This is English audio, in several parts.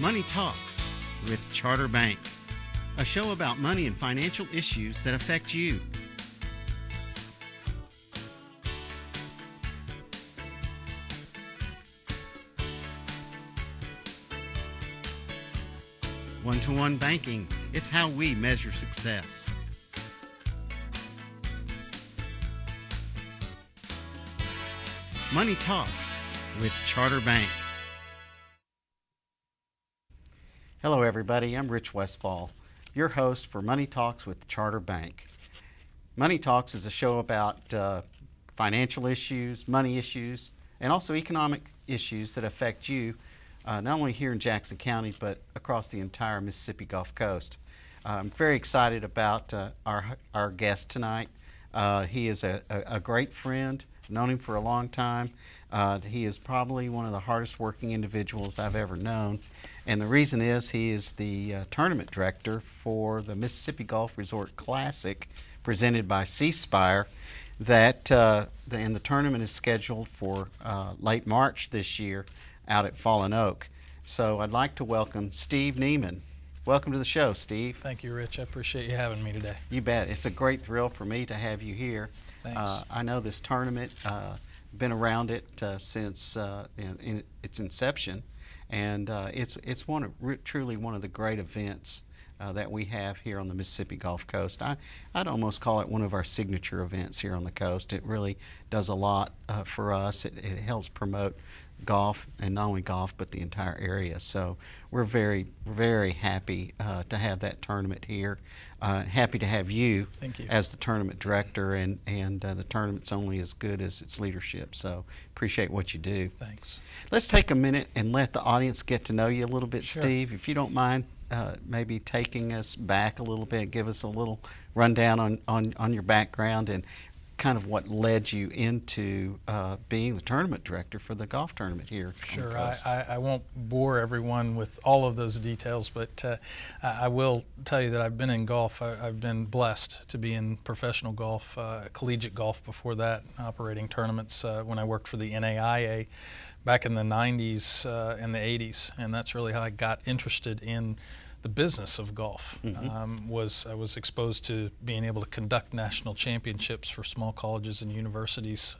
Money Talks with Charter Bank, a show about money and financial issues that affect you. One-to-one banking, it's how we measure success. Money Talks with Charter Bank. Hello everybody, I'm Rich Westfall, your host for Money Talks with Charter Bank. Money Talks is a show about financial issues, money issues, and also economic issues that affect you, not only here in Jackson County, but across the entire Mississippi Gulf Coast. I'm very excited about our guest tonight. He is a great friend, known him for a long time. He is probably one of the hardest working individuals I've ever known. And the reason is he is the tournament director for the Mississippi Gulf Resort Classic presented by C Spire. And the tournament is scheduled for late March this year out at Fallen Oak. So I'd like to welcome Steve Nieman. Welcome to the show, Steve. Thank you, Rich. I appreciate you having me today. You bet. It's a great thrill for me to have you here. Thanks. I know this tournament, been around it since in its inception, and it's truly one of the great events that we have here on the Mississippi Gulf Coast. I'd almost call it one of our signature events here on the coast. It really does a lot for us. It helps promote golf, and not only golf but the entire area. So we're very, very happy to have that tournament here. Happy to have you, Thank you as the tournament director, and the tournament's only as good as its leadership. So appreciate what you do. Thanks. Let's take a minute and let the audience get to know you a little bit, Sure. Steve. If you don't mind maybe taking us back a little bit, give us a little rundown on your background and kind of what led you into being the tournament director for the golf tournament here. Sure. I won't bore everyone with all of those details, but I will tell you that I've been in golf. I've been blessed to be in professional golf, collegiate golf before that, operating tournaments when I worked for the NAIA back in the 90s and the 80s, and that's really how I got interested in the business of golf. Mm-hmm. I was exposed to being able to conduct national championships for small colleges and universities,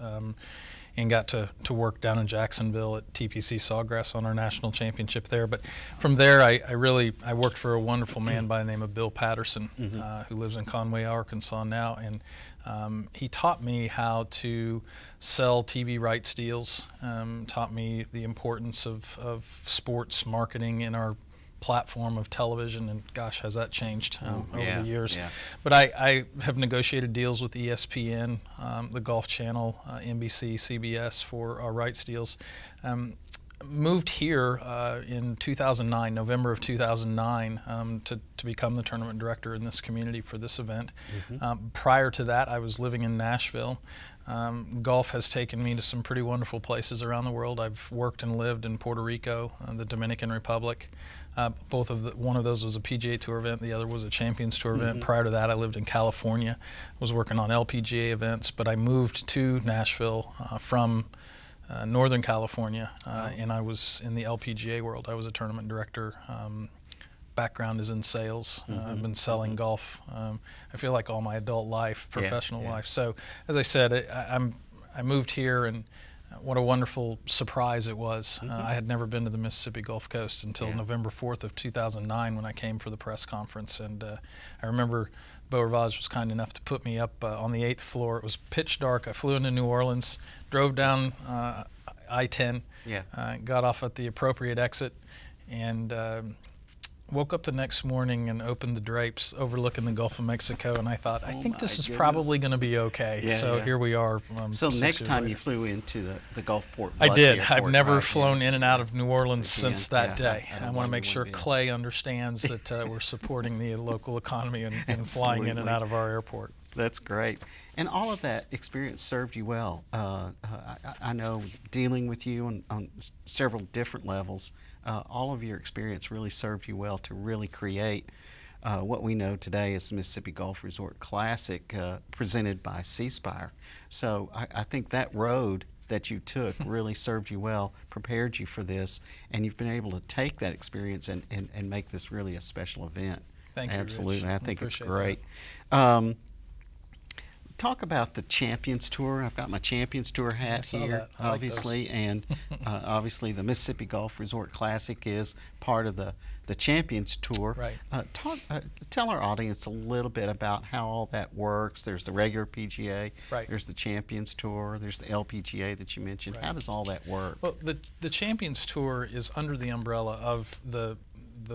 and got to work down in Jacksonville at TPC Sawgrass on our national championship there. But from there, I worked for a wonderful man by the name of Bill Patterson, Mm-hmm. who lives in Conway, Arkansas now, and he taught me how to sell TV rights deals, taught me the importance of sports marketing in our platform of television, and gosh, has that changed over the years. Yeah. But I have negotiated deals with ESPN, the Golf Channel, NBC, CBS for our rights deals. Moved here in 2009, November of 2009, to become the tournament director in this community for this event. Mm-hmm. Prior to that, I was living in Nashville. Golf has taken me to some pretty wonderful places around the world. I've worked and lived in Puerto Rico, the Dominican Republic. One of those was a PGA Tour event, the other was a Champions Tour event. Mm-hmm. Prior to that, I lived in California, was working on LPGA events, but I moved to Nashville from Northern California, and I was in the LPGA world. I was a tournament director. Background is in sales. I've been selling golf, I feel like all my adult life, professional life. So as I said, I moved here, and what a wonderful surprise it was. I had never been to the Mississippi Gulf Coast until November 4th of 2009 when I came for the press conference. And I remember Beau Rivage was kind enough to put me up on the 8th floor. It was pitch dark. I flew into New Orleans, drove down I-10, got off at the appropriate exit, and woke up the next morning and opened the drapes overlooking the Gulf of Mexico, and I thought, I think this is probably going to be okay. Here we are. So next time you flew into the Gulfport I did. Airport, I've never right? flown in and out of New Orleans since that day. I And I don't want to blame make you sure one bit. Clay understands that we're supporting the local economy and flying in and out of our airport. That's great. And all of that experience served you well. I know dealing with you on several different levels, all of your experience really served you well to really create what we know today as the Mississippi Gulf Resort Classic presented by C Spire. So I think that road that you took really served you well, prepared you for this, and you've been able to take that experience and make this really a special event. Thank you, Absolutely. Rich. I think it's appreciate great. Talk about the Champions Tour. I've got my Champions Tour hat saw here, that. I like obviously, and obviously the Mississippi Golf Resort Classic is part of the Champions Tour. Right. Tell our audience a little bit about how all that works. There's the regular PGA, Right. there's the Champions Tour, there's the LPGA that you mentioned. Right. How does all that work? Well, the Champions Tour is under the umbrella of the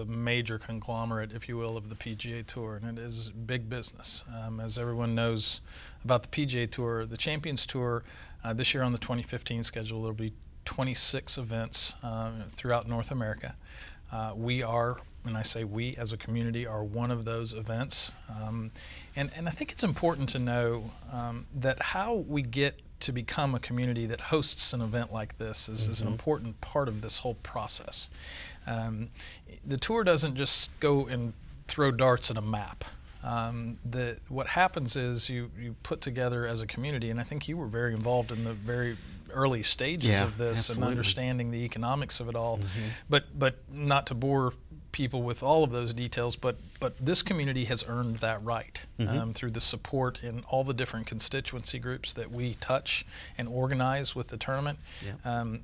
major conglomerate, if you will, of the PGA Tour, and it is big business. As everyone knows about the PGA Tour, the Champions Tour, this year on the 2015 schedule, there will be 26 events throughout North America. We are, and I say we as a community, are one of those events. And I think it's important to know that how we get to become a community that hosts an event like this is an important part of this whole process. The tour doesn't just go and throw darts at a map. What happens is you put together as a community, and I think you were very involved in the very early stages of this and understanding the economics of it all. But not to bore people with all of those details, but this community has earned that right through the support in all the different constituency groups that we touch and organize with the tournament.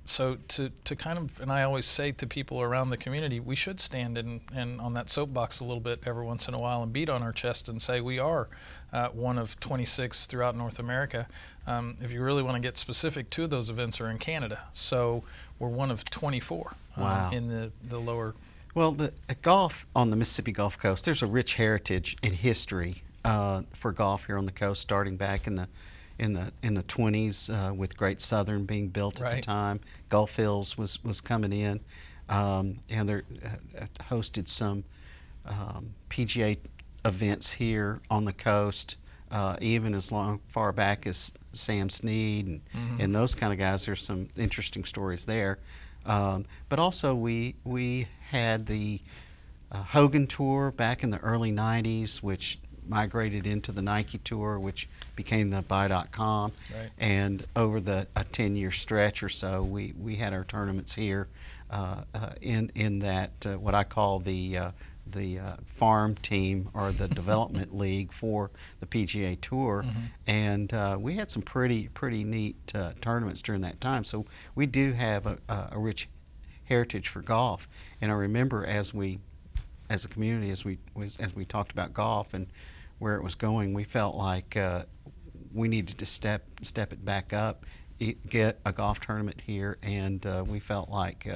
So to kind of, and I always say to people around the community, we should stand and on that soapbox a little bit every once in a while and beat on our chest and say we are one of 26 throughout North America. If you really want to get specific, 2 of those events are in Canada. So we're one of 24 in the lower. Well, the golf on the Mississippi Gulf Coast, there's a rich heritage and history for golf here on the coast, starting back in the 20s with Great Southern being built at the time. Gulf Hills was coming in, and they hosted some PGA events here on the coast, even as far back as Sam Snead and those kind of guys. There's some interesting stories there. But also we had the Hogan Tour back in the early 90s, which migrated into the Nike Tour, which became the Buy.com. Right. And over a 10-year stretch or so, we had our tournaments here in that what I call the farm team or the development league for the PGA Tour, and we had some pretty neat tournaments during that time. So we do have a rich heritage for golf. And I remember as a community, as we talked about golf and where it was going, we felt like we needed to step it back up, get a golf tournament here, and we felt like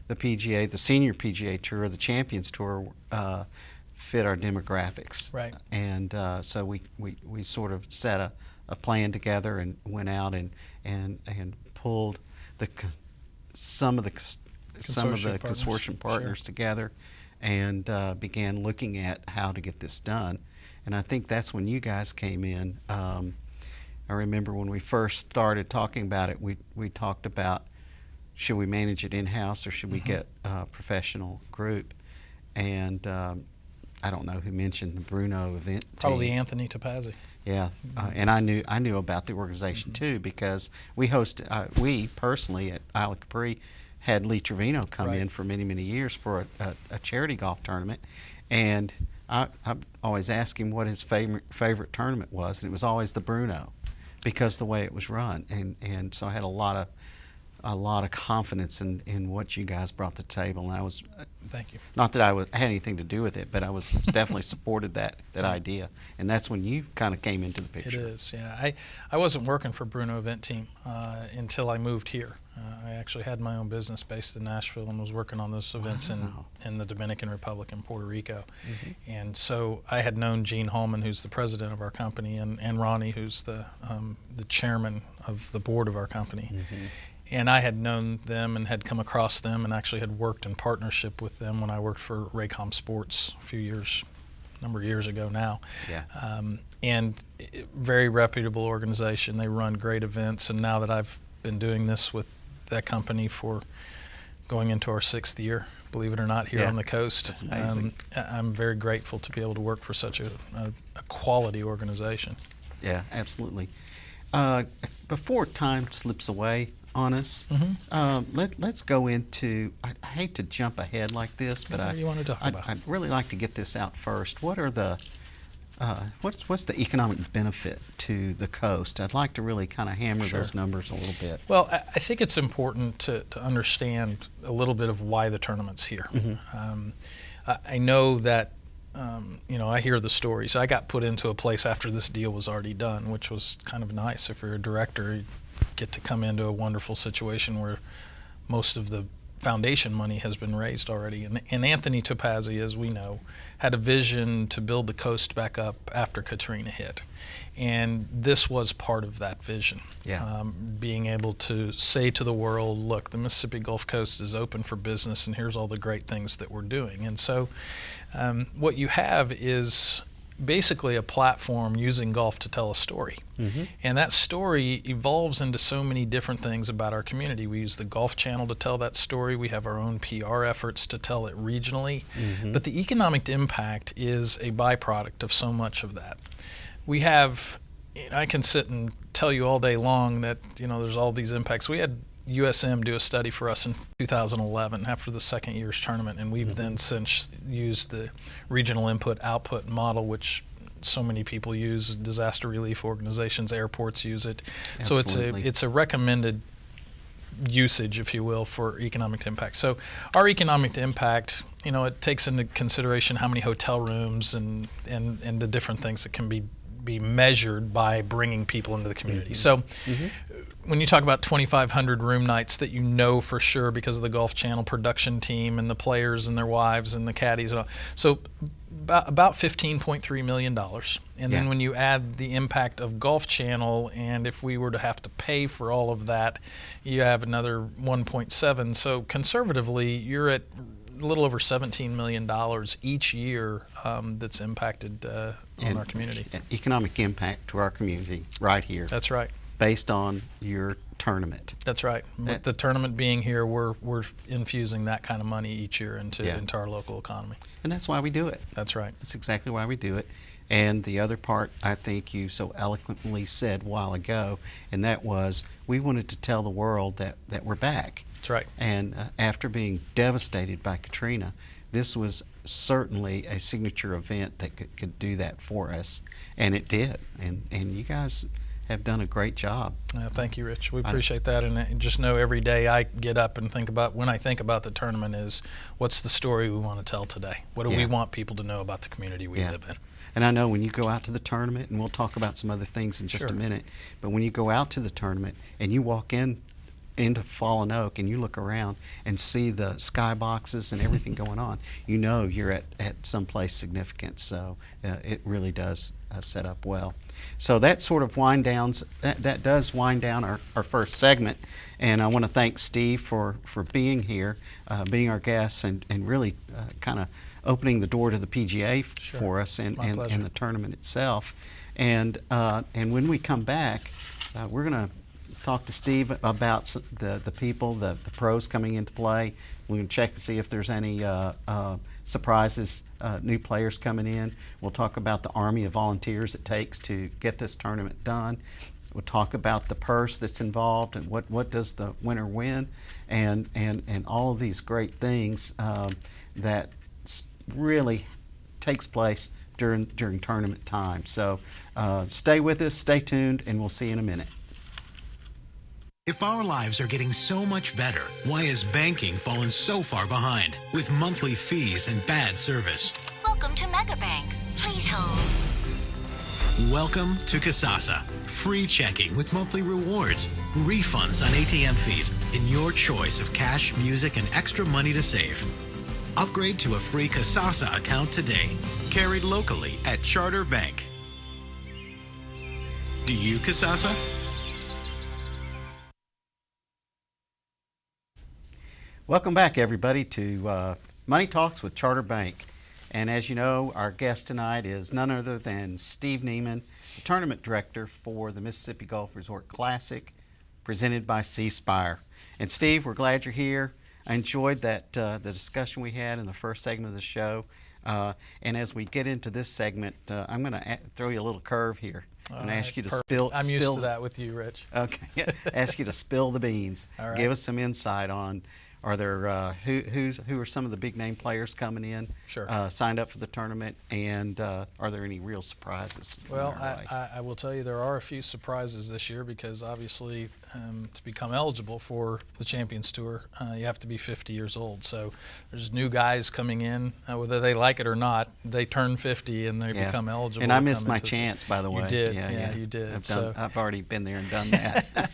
the PGA, the senior PGA Tour, the Champions Tour, fit our demographics. Right. And so we sort of set a plan together and went out and pulled some of the consortium partners together and began looking at how to get this done. And I think that's when you guys came in. I remember when we first started talking about it, we talked about, should we manage it in-house or should we get a professional group? And I don't know who mentioned the Bruno event team. Probably Anthony Topazzi. Yeah, and I knew about the organization too, because we personally at Isle of Capri had Lee Trevino come in for many years for a charity golf tournament, and I always asked him what his favorite tournament was, and it was always the Bruno, because the way it was run, and so I had a lot of confidence in what you guys brought to the table, and I was Thank you. Not that I had anything to do with it, but I was definitely supported that idea, and that's when you kind of came into the picture. It is, yeah. I wasn't working for Bruno Event Team until I moved here. I actually had my own business based in Nashville and was working on those events in the Dominican Republic and Puerto Rico. And so I had known Gene Hallman, who's the president of our company, and Ronnie, who's the chairman of the board of our company. And I had known them and had come across them and actually had worked in partnership with them when I worked for Raycom Sports a number of years ago now. Yeah. And very reputable organization. They run great events. And now that I've been doing this with that company for going into our 6th year, believe it or not, here on the coast, that's amazing. I'm very grateful to be able to work for such a quality organization. Yeah, absolutely. Before time slips away on us, let's go into. I hate to jump ahead like this, but What do you want to talk about? I'd really like to get this out first. What are the what's the economic benefit to the coast? I'd like to really kind of hammer Sure. those numbers a little bit. Well, I think it's important to understand a little bit of why the tournament's here. I know that, I hear the stories. I got put into a place after this deal was already done, which was kind of nice. If you're a director, you get to come into a wonderful situation where most of the foundation money has been raised already. And Anthony Topazzi, as we know, had a vision to build the coast back up after Katrina hit. And this was part of that vision. Yeah. Being able to say to the world, look, the Mississippi Gulf Coast is open for business, and here's all the great things that we're doing. And so what you have is basically a platform using golf to tell a story. And that story evolves into so many different things about our community. We use the Golf Channel to tell that story. We have our own PR efforts to tell it regionally. But the economic impact is a byproduct of so much of that. We have, I can sit and tell you all day long that, there's all these impacts. We had USM do a study for us in 2011 after the second year's tournament, and we've then since used the regional input-output model, which so many people use, disaster relief organizations, airports use it. Absolutely. So it's a recommended usage, if you will, for economic impact. So our economic impact, it takes into consideration how many hotel rooms and the different things that can be measured by bringing people into the community. So when you talk about 2,500 room nights that you know for sure because of the Golf Channel production team and the players and their wives and the caddies and all, so about $15.3 million. And then when you add the impact of Golf Channel, and if we were to have to pay for all of that, you have another 1.7. So conservatively, you're at a little over $17 million each year that's impacted on our community. Economic impact to our community right here. That's right. Based on your tournament. That's right. With the tournament being here, we're infusing that kind of money each year into our local economy. And that's why we do it. That's right. That's exactly why we do it. And the other part, I think you so eloquently said a while ago, and that was we wanted to tell the world that we're back. That's right. And after being devastated by Katrina, this was certainly a signature event that could do that for us. And it did. And you guys have done a great job. Thank you, Rich. We appreciate that, and just know every day I get up and think about, when I think about the tournament, is what's the story we want to tell today? What do we want people to know about the community we live in? And I know when you go out to the tournament, and we'll talk about some other things in just a minute, but when you go out to the tournament and you walk into Fallen Oak and you look around and see the skyboxes and everything going on, you know you're at someplace significant. So it really does set up well. So that sort of that does wind down our first segment. And I want to thank Steve for being here, being our guest, and really kind of opening the door to the PGA for us and the tournament itself. And when we come back, we're going to talk to Steve about the people, the pros coming into play. We're going to check to see if there's any surprises, new players coming in. We'll talk about the army of volunteers it takes to get this tournament done. We'll talk about the purse that's involved and what does the winner win, and all of these great things that really takes place during tournament time. So stay with us, stay tuned, and we'll see you in a minute. If our lives are getting so much better, why has banking fallen so far behind with monthly fees and bad service? Welcome to Megabank. Please hold. Welcome to Kasasa. Free checking with monthly rewards, refunds on ATM fees, and your choice of cash, music, and extra money to save. Upgrade to a free Kasasa account today. Carried locally at Charter Bank. Do you Kasasa? Welcome back, everybody, to Money Talks with Charter Bank. And as you know, our guest tonight is none other than Steve Nieman, the tournament director for the Mississippi Gulf Resort Classic, presented by C Spire. And Steve, we're glad you're here. I enjoyed that the discussion we had in the first segment of the show. And as we get into this segment, I'm going to throw you a little curve here. I'm gonna ask you to Perfect. I'm used spill. to that with you, Rich. Okay. Ask you to spill the beans. All right. Give us some insight on, are there who are some of the big name players coming in? Sure. Signed up for the tournament, and are there any real surprises? Well, I will tell you there are a few surprises this year because obviously to become eligible for the Champions Tour, you have to be 50 years old. So there's new guys coming in, whether they like it or not, they turn 50 and they become eligible. And I missed my chance, by the way. You did, yeah, you did. I've already been there and done that.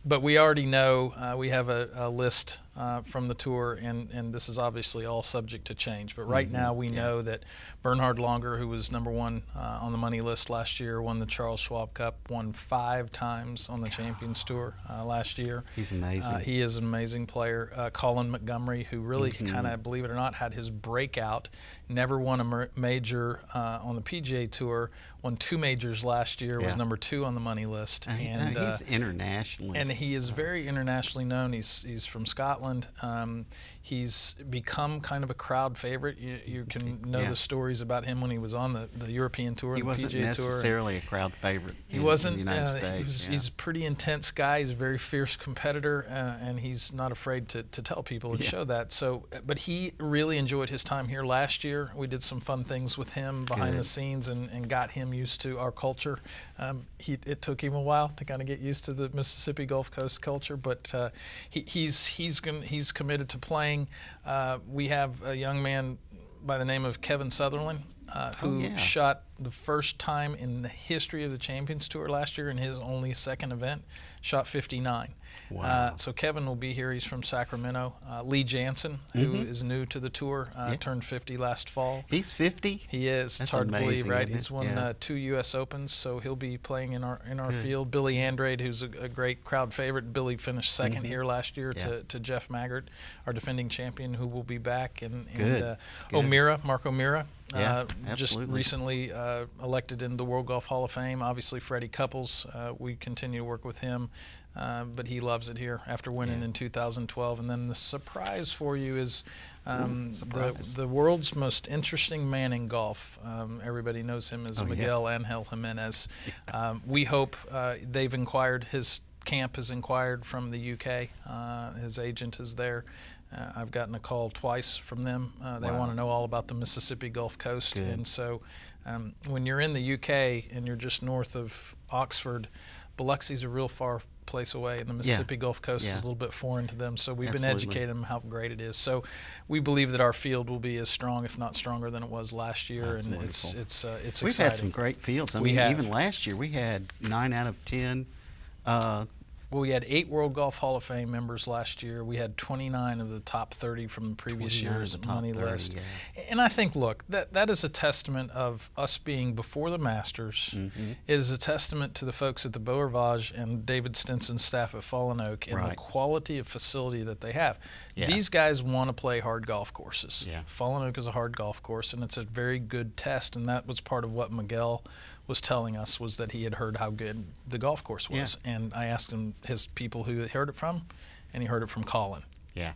But we already know we have a list from the tour, and this is obviously all subject to change. But right now we know that Bernhard Langer, who was #1 on the money list last year, won the Charles Schwab Cup, won 5 times on the Champions Tour last year. He's amazing. He is an amazing player. Colin Montgomery, who really kind of, believe it or not, had his breakout, never won a major on the PGA Tour, won 2 majors last year, was #2 on the money list. And he's internationally. And he is very internationally known. He's from Scotland. He's become kind of a crowd favorite. You can know the stories about him when he was on the European Tour, he the wasn't PGA Tour. necessarily a crowd favorite. He wasn't. In the United States. He's a pretty intense guy. He's a very fierce competitor, and he's not afraid to tell people and show that. So, but he really enjoyed his time here last year. We did some fun things with him behind the scenes and got him used to our culture. It took him a while to kind of get used to the Mississippi Gulf Coast culture, but he's committed to playing. We have a young man by the name of Kevin Sutherland, who shot the first time in the history of the Champions Tour last year in his only second event, shot 59. Wow. So Kevin will be here. He's from Sacramento. Lee Jansen, who is new to the tour, turned 50 last fall. He's 50? He is. That's it's hard to believe, amazing, right? isn't it? He's won 2 U.S. Opens, so he'll be playing in our field. Billy Andrade, who's a great crowd favorite. Billy finished second here last year to Jeff Maggart, our defending champion, who will be back. And Mark O'Meara. Just recently elected into the World Golf Hall of Fame. Obviously, Freddie Couples, we continue to work with him, but he loves it here after winning in 2012. And then the surprise for you is the world's most interesting man in golf. Everybody knows him as Miguel Angel Jimenez. We hope they've inquired, his camp has inquired from the UK. His agent is there. I've gotten a call twice from them. They want to know all about the Mississippi Gulf Coast. Good. And so when you're in the UK and you're just north of Oxford, Biloxi's a real far place away, and the Mississippi Gulf Coast is a little bit foreign to them. So we've been educating them how great it is. So we believe that our field will be as strong, if not stronger, than it was last year. That's and wonderful. it's We've exciting. had some great fields. I We mean, have. even last year we had 9 out of 10. Well, we had 8 World Golf Hall of Fame members last year. We had 29 of the top 30 from the previous 29 of year's the top money 30, list. And I think, look, that is a testament of us being before the Masters. It is a testament to the folks at the Beau Rivage and David Stinson's staff at Fallen Oak and the quality of facility that they have. These guys want to play hard golf courses. Fallen Oak is a hard golf course, and it's a very good test, and that was part of what Miguel was telling us, was that he had heard how good the golf course was. And I asked him his people who he heard it from, and he heard it from Colin.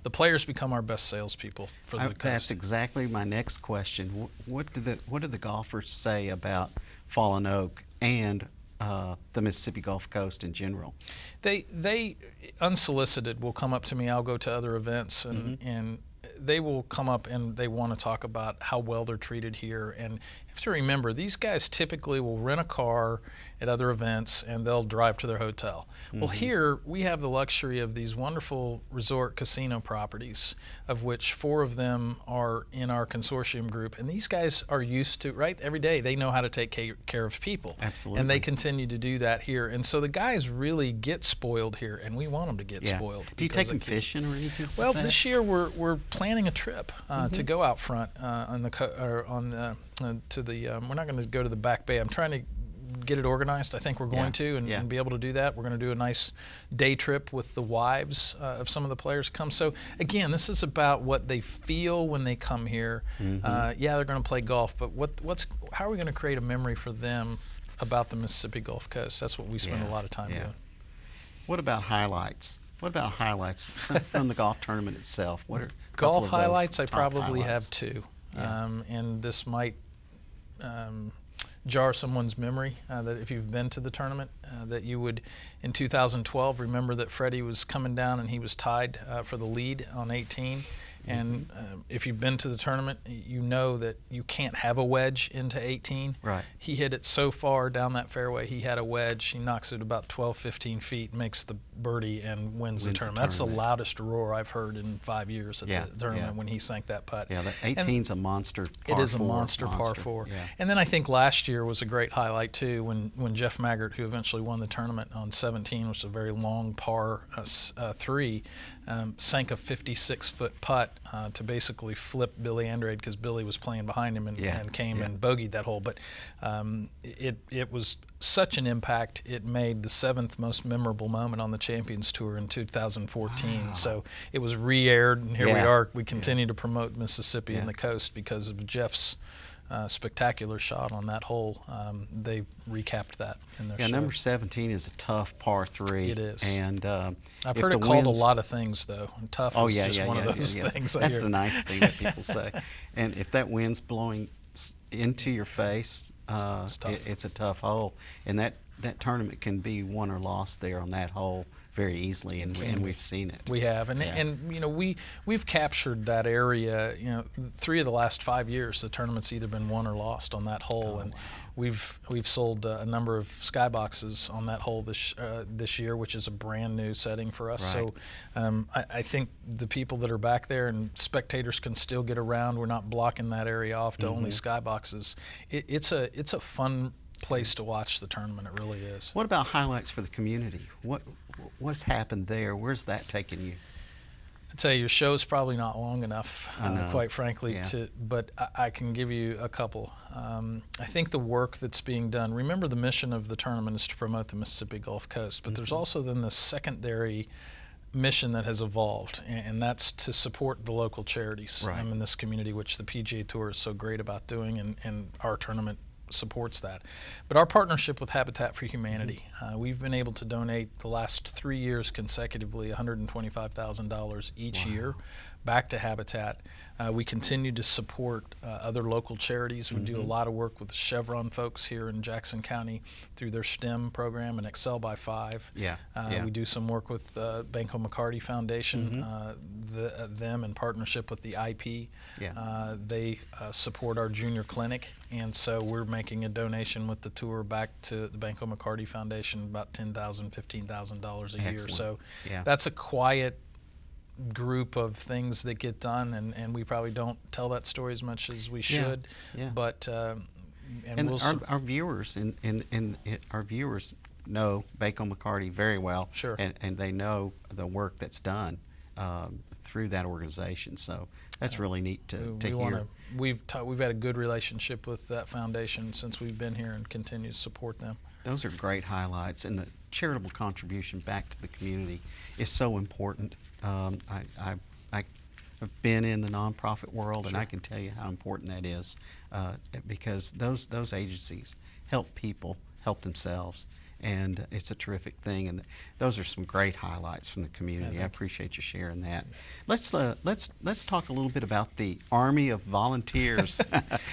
The players become our best salespeople for the coast. That's exactly my next question. What do the golfers say about Fallen Oak and the Mississippi Gulf Coast in general? They unsolicited will come up to me. I'll go to other events and they will come up and they want to talk about how well they're treated here. And you have to remember, these guys typically will rent a car at other events and they'll drive to their hotel. Well, here we have the luxury of these wonderful resort casino properties, of which 4 of them are in our consortium group. And these guys are used to, right, every day they know how to take care of people. Absolutely. And they continue to do that here. And so the guys really get spoiled here, and we want them to get spoiled. Do you take them fishing or anything? Well, this year we're planning a trip to go out front on the we're not going to go to the Back Bay. I'm trying to get it organized. I think we're going to and be able to do that. We're going to do a nice day trip with the wives of some of the players come. So again, this is about what they feel when they come here. They're going to play golf, but how are we going to create a memory for them about the Mississippi Gulf Coast? That's what we spend a lot of time doing. What about highlights? What about highlights from the golf tournament itself? What are golf highlights? I top probably highlights? have 2, and this might jar someone's memory that if you've been to the tournament, that you would, in 2012, remember that Freddie was coming down and he was tied for the lead on 18. And if you've been to the tournament, you know that you can't have a wedge into 18. Right. He hit it so far down that fairway, he had a wedge. He knocks it about 12, 15 feet, makes the birdie, and wins the tournament. That's the loudest roar I've heard in 5 years at the tournament when he sank that putt. Yeah, that 18's a monster par 4. It is a monster par 4. Yeah. And then I think last year was a great highlight, too, when Jeff Maggart, who eventually won the tournament on 17, which is a very long par 3, sank a 56-foot putt to basically flip Billy Andrade because Billy was playing behind him and came and bogeyed that hole. But it was such an impact. It made the 7th most memorable moment on the Champions Tour in 2014. Wow. So it was re-aired, and here we are. We continue to promote Mississippi and the coast because of Jeff's spectacular shot on that hole. They recapped that in their show. Number 17 is a tough par 3. It is. And I've heard it called a lot of things, though. And tough is just one of those things. That's the nice thing that people say. And if that wind's blowing into your face, it's a tough hole. And that tournament can be won or lost there on that hole very easily, and we've seen it. We have, and you know, we've captured that area. You know, 3 of the last 5 years, the tournament's either been won or lost on that hole, and we've sold a number of skyboxes on that hole this year, which is a brand new setting for us. Right. So I think the people that are back there and spectators can still get around. We're not blocking that area off to only skyboxes. It's a fun place to watch the tournament. It really is. What about highlights for the community? What's happened there? Where's that taking you? I'd say your show's probably not long enough, quite frankly, but I can give you a couple. I think the work that's being done, remember the mission of the tournament is to promote the Mississippi Gulf Coast, but there's also then the secondary mission that has evolved, and that's to support the local charities in this community, which the PGA Tour is so great about doing, and our tournament supports that. But our partnership with Habitat for Humanity, we've been able to donate the last 3 years consecutively $125,000 each year back to Habitat. We continue to support other local charities. We do a lot of work with the Chevron folks here in Jackson County through their STEM program and Excel by 5. We do some work with Banco McCarty Foundation, them in partnership with the IP. They support our junior clinic, and so we're making a donation with the tour back to the Banco McCarty Foundation, about $10,000, $15,000 a year. So that's a quiet group of things that get done, and we probably don't tell that story as much as we should. But and our viewers our viewers know Banco McCarty very well, and they know the work that's done through that organization. So that's really neat to hear. We've had a good relationship with that foundation since we've been here, and continue to support them. Those are great highlights, and the charitable contribution back to the community is so important. I've been in the nonprofit world, and I can tell you how important that is, because those agencies help people help themselves, and it's a terrific thing. And those are some great highlights from the community. I appreciate you sharing that. Let's talk a little bit about the Army of Volunteers.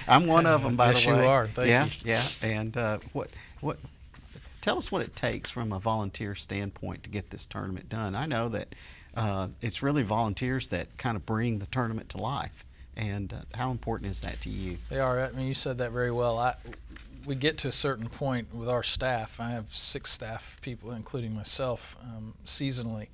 I'm one of them, by the way. Yes, you are. Thank you. And what? Tell us what it takes from a volunteer standpoint to get this tournament done. I know that it's really volunteers that kind of bring the tournament to life. And how important is that to you? They are. I mean, you said that very well. We get to a certain point with our staff. I have 6 staff people, including myself, seasonally.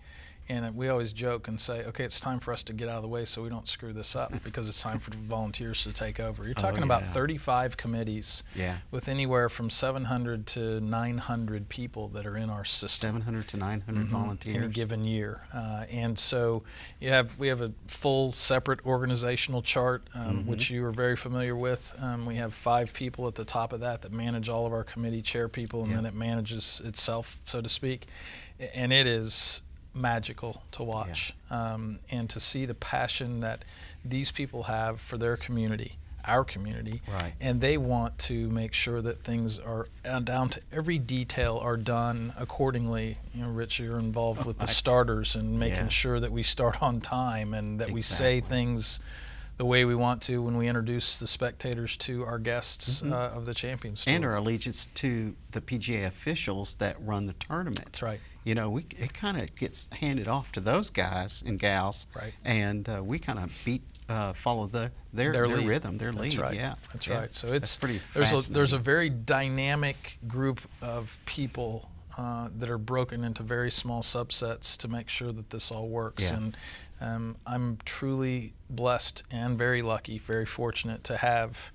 And we always joke and say, okay, it's time for us to get out of the way so we don't screw this up, because it's time for the volunteers to take over. You're talking about 35 committees with anywhere from 700 to 900 people that are in our system. 700 to 900 volunteers. In a given year. And so we have a full separate organizational chart, which you are very familiar with. We have 5 people at the top of that manage all of our committee chair people, and then it manages itself, so to speak. And it is magical to watch, and to see the passion that these people have for their community, our community, and they want to make sure that things are down to every detail are done accordingly. You know, Rich, you're involved with the starters and making sure that we start on time, and that we say things the way we want to when we introduce the spectators to our guests of the Champions Tour. And our allegiance to the PGA officials that run the tournament. That's right. You know, it kind of gets handed off to those guys and gals, right? And we kind of follow their lead. Rhythm, their That's lead. Right. Yeah, that's yeah. right. So it's pretty there's a very dynamic group of people that are broken into very small subsets to make sure that this all works. Yeah. And I'm truly blessed and very lucky, very fortunate to have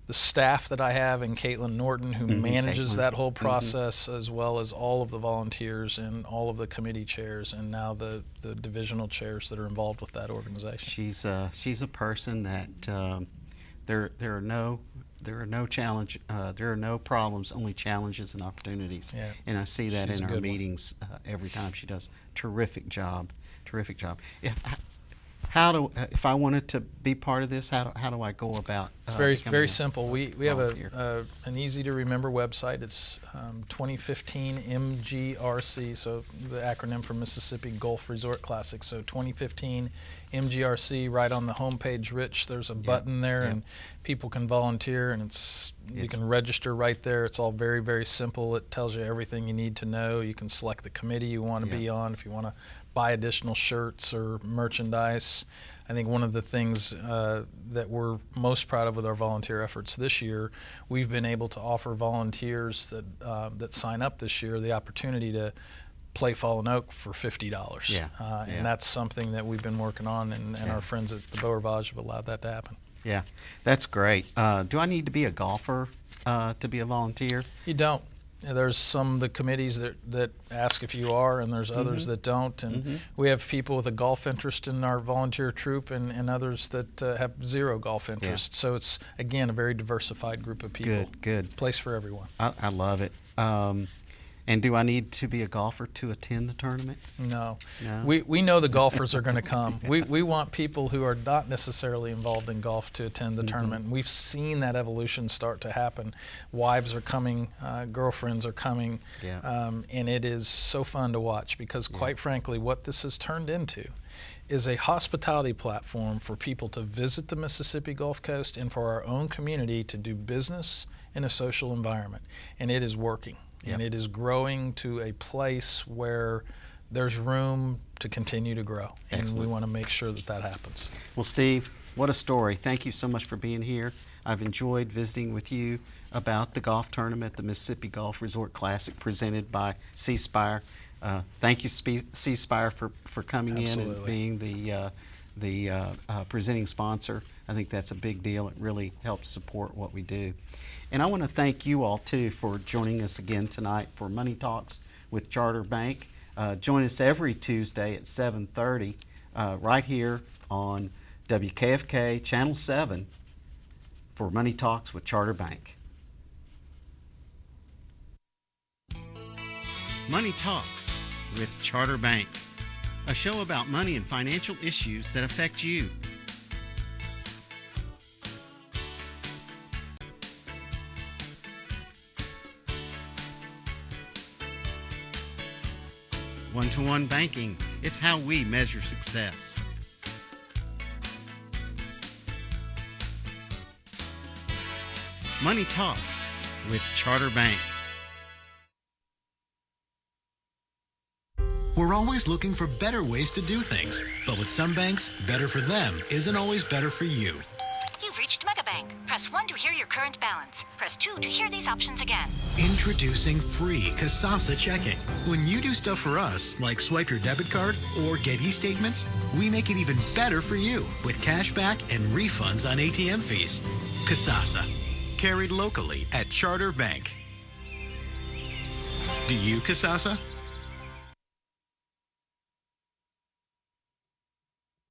the staff that I have, and Caitlin Norton, who manages that whole process, as well as all of the volunteers and all of the committee chairs, and now the divisional chairs that are involved with that organization. She's a person that there are no problems, only challenges and opportunities. Yeah. And I see that She's in a our good meetings every time. She does terrific job. If I wanted to be part of this, how do I go about? It's very becoming a simple. We have volunteer? an easy to remember website. It's 2015 MGRC, so the acronym for Mississippi Gulf Resort Classic. So 2015 MGRC, right on the homepage, Rich. There's a button there, and people can volunteer, and you can register right there. It's all very, very simple. It tells you everything you need to know. You can select the committee you want to be on if you want to buy additional shirts or merchandise. I think one of the things that we're most proud of with our volunteer efforts this year, we've been able to offer volunteers that sign up this year the opportunity to play Fallen Oak for $50. Yeah. And that's something that we've been working on, and our friends at the Beau Rivage have allowed that to happen. Yeah, that's great. Do I need to be a golfer to be a volunteer? You don't. There's some of the committees that ask if you are, and there's others that don't. And we have people with a golf interest in our volunteer troop, and others that have zero golf interest. Yeah. So it's, again, a very diversified group of people. Good. Place for everyone. I love it. And do I need to be a golfer to attend the tournament? No. We know the golfers are going to come. We want people who are not necessarily involved in golf to attend the tournament. We've seen that evolution start to happen. Wives are coming, girlfriends are coming, and it is so fun to watch because, quite frankly, what this has turned into is a hospitality platform for people to visit the Mississippi Gulf Coast and for our own community to do business in a social environment. And it is working. And it is growing to a place where there's room to continue to grow. And we want to make sure that that happens. Well, Steve, what a story. Thank you so much for being here. I've enjoyed visiting with you about the golf tournament, the Mississippi Gulf Resort Classic presented by C Spire. Thank you, C Spire, for coming in and being the presenting sponsor. I think that's a big deal. It really helps support what we do. And I want to thank you all, too, for joining us again tonight for Money Talks with Charter Bank. Join us every Tuesday at 7:30 right here on WKFK Channel 7 for Money Talks with Charter Bank. Money Talks with Charter Bank, a show about money and financial issues that affect you. One-to-one banking, it's how we measure success. Money Talks with Charter Bank. We're always looking for better ways to do things, but with some banks, better for them isn't always better for you. You've reached Megabank. Press 1 to hear your current balance. Press 2 to hear these options again. Introducing free Kasasa checking. When you do stuff for us, like swipe your debit card or get e-statements, we make it even better for you with cash back and refunds on ATM fees. Kasasa, carried locally at Charter Bank. Do you, Kasasa?